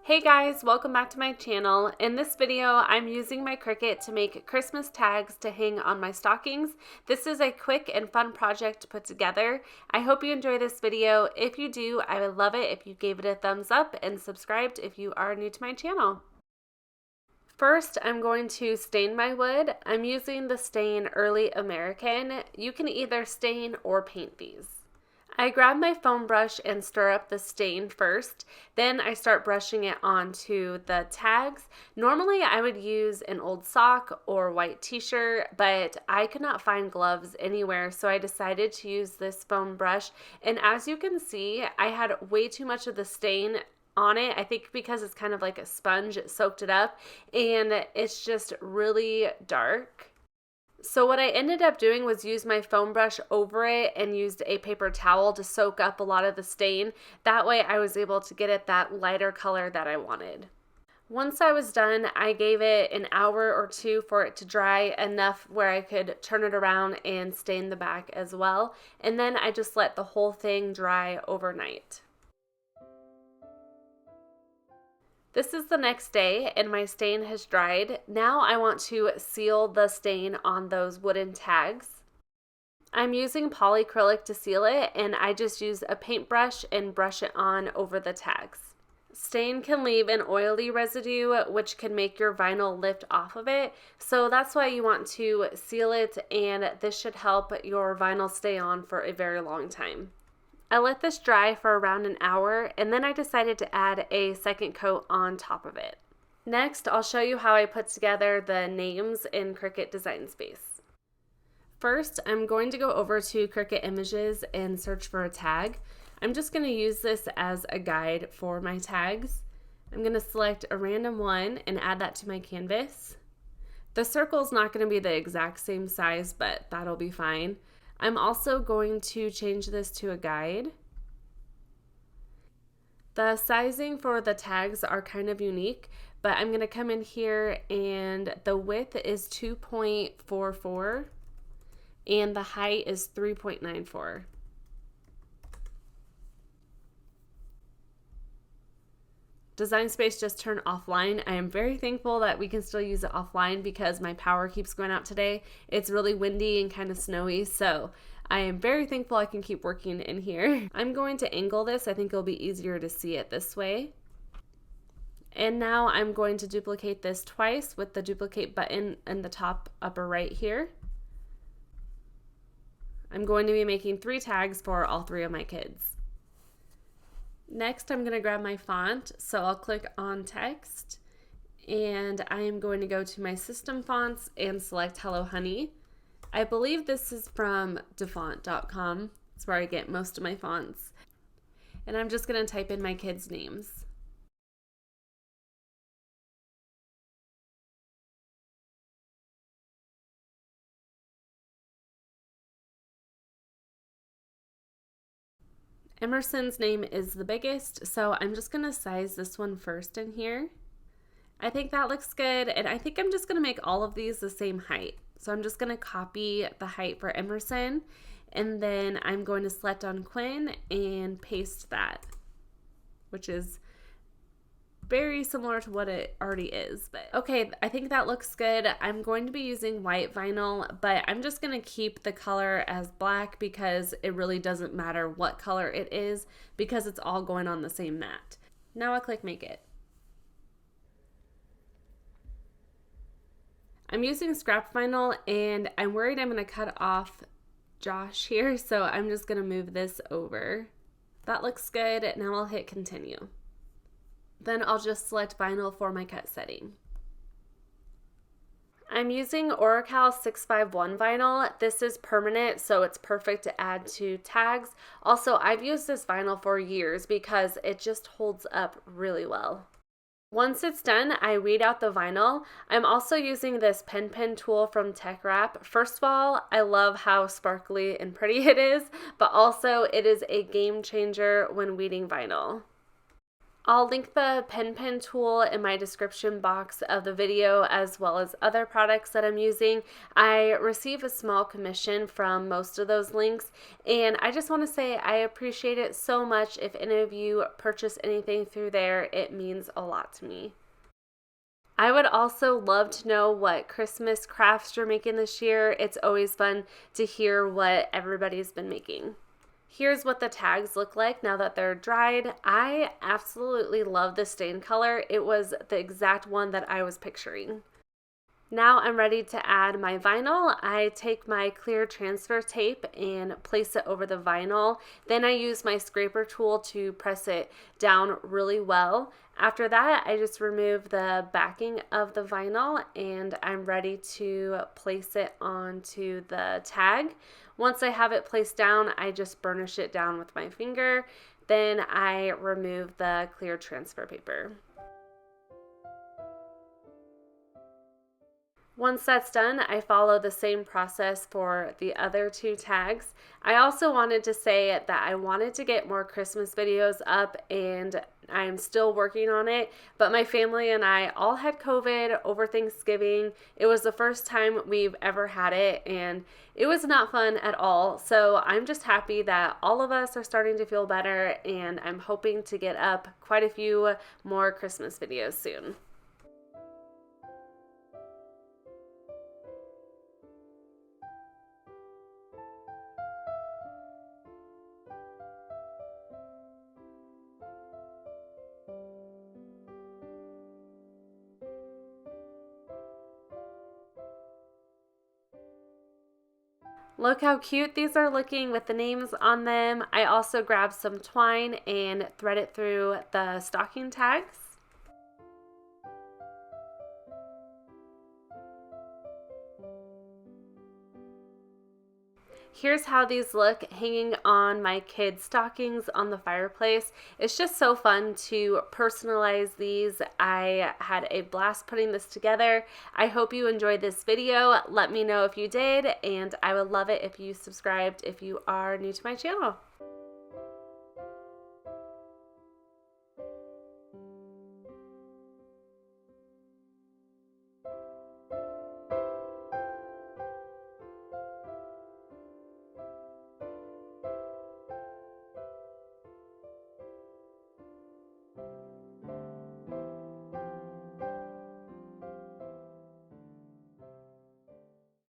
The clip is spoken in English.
Hey guys, welcome back to my channel. In this video, I'm using my Cricut to make Christmas tags to hang on my stockings. This is a quick and fun project to put together. I hope you enjoy this video. If you do, I would love it if you gave it a thumbs up and subscribed if you are new to my channel. First, I'm going to stain my wood. I'm using the stain Early American. You can either stain or paint these. I grab my foam brush and stir up the stain first, then I start brushing it onto the tags. Normally I would use an old sock or white t-shirt, but I could not find gloves anywhere, so I decided to use this foam brush. And as you can see, I had way too much of the stain on it. I think because it's kind of like a sponge, it soaked it up, and it's just really dark. So what I ended up doing was use my foam brush over it and used a paper towel to soak up a lot of the stain. That way I was able to get it that lighter color that I wanted. Once I was done, I gave it an hour or two for it to dry enough where I could turn it around and stain the back as well. And then I just let the whole thing dry overnight. This is the next day and my stain has dried. Now I want to seal the stain on those wooden tags. I'm using polyacrylic to seal it, and I just use a paintbrush and brush it on over the tags. Stain can leave an oily residue which can make your vinyl lift off of it, so that's why you want to seal it, and this should help your vinyl stay on for a very long time. I let this dry for around an hour, and then I decided to add a second coat on top of it. Next, I'll show you how I put together the names in Cricut Design Space. First, I'm going to go over to Cricut Images and search for a tag. I'm just going to use this as a guide for my tags. I'm going to select a random one and add that to my canvas. The circle is not going to be the exact same size, but that'll be fine. I'm also going to change this to a guide. The sizing for the tags are kind of unique, but I'm going to come in here and the width is 2.44 and the height is 3.94. Design Space just turned offline. I am very thankful that we can still use it offline because my power keeps going out today. It's really windy and kind of snowy, so I am very thankful I can keep working in here. I'm going to angle this. I think it'll be easier to see it this way. And now I'm going to duplicate this twice with the duplicate button in the top upper right here. I'm going to be making 3 tags for all 3 of my kids. Next, I'm going to grab my font, so I'll click on text, and I am going to go to my system fonts and select Hello Honey. I believe this is from dafont.com. That's where I get most of my fonts. And I'm just going to type in my kids' names. Emerson's name is the biggest, so I'm just going to size this one first in here. I think that looks good, and I think I'm just going to make all of these the same height. So I'm just going to copy the height for Emerson, and then I'm going to select on Quinn and paste that, which is very similar to what it already is. But okay, I think that looks good. I'm going to be using white vinyl, but I'm just going to keep the color as black because it really doesn't matter what color it is because it's all going on the same mat. Now I click Make It. I'm using scrap vinyl, and I'm worried I'm going to cut off Josh here, so I'm just going to move this over. That looks good. Now I'll hit Continue. Then I'll just select vinyl for my cut setting. I'm using Oracal 651 vinyl. This is permanent, so it's perfect to add to tags. Also, I've used this vinyl for years because it just holds up really well. Once it's done, I weed out the vinyl. I'm also using this pen tool from Tech Wrap. First of all, I love how sparkly and pretty it is, but also it is a game changer when weeding vinyl. I'll link the pen tool in my description box of the video, as well as other products that I'm using. I receive a small commission from most of those links, and I just want to say I appreciate it so much. If any of you purchase anything through there, it means a lot to me. I would also love to know what Christmas crafts you're making this year. It's always fun to hear what everybody's been making. Here's what the tags look like now that they're dried. I absolutely love the stain color. It was the exact one that I was picturing. Now I'm ready to add my vinyl. I take my clear transfer tape and place it over the vinyl. Then I use my scraper tool to press it down really well. After that, I just remove the backing of the vinyl and I'm ready to place it onto the tag. Once I have it placed down, I just burnish it down with my finger. Then I remove the clear transfer paper. Once that's done, I follow the same process for the other two tags. I also wanted to say that I wanted to get more Christmas videos up, and I'm still working on it, but my family and I all had COVID over Thanksgiving. It was the first time we've ever had it, and it was not fun at all. So I'm just happy that all of us are starting to feel better, and I'm hoping to get up quite a few more Christmas videos soon. Look how cute these are looking with the names on them. I also grabbed some twine and thread it through the stocking tags. Here's how these look hanging on my kids' stockings on the fireplace. It's just so fun to personalize these. I had a blast putting this together. I hope you enjoyed this video. Let me know if you did, and I would love it if you subscribed if you are new to my channel.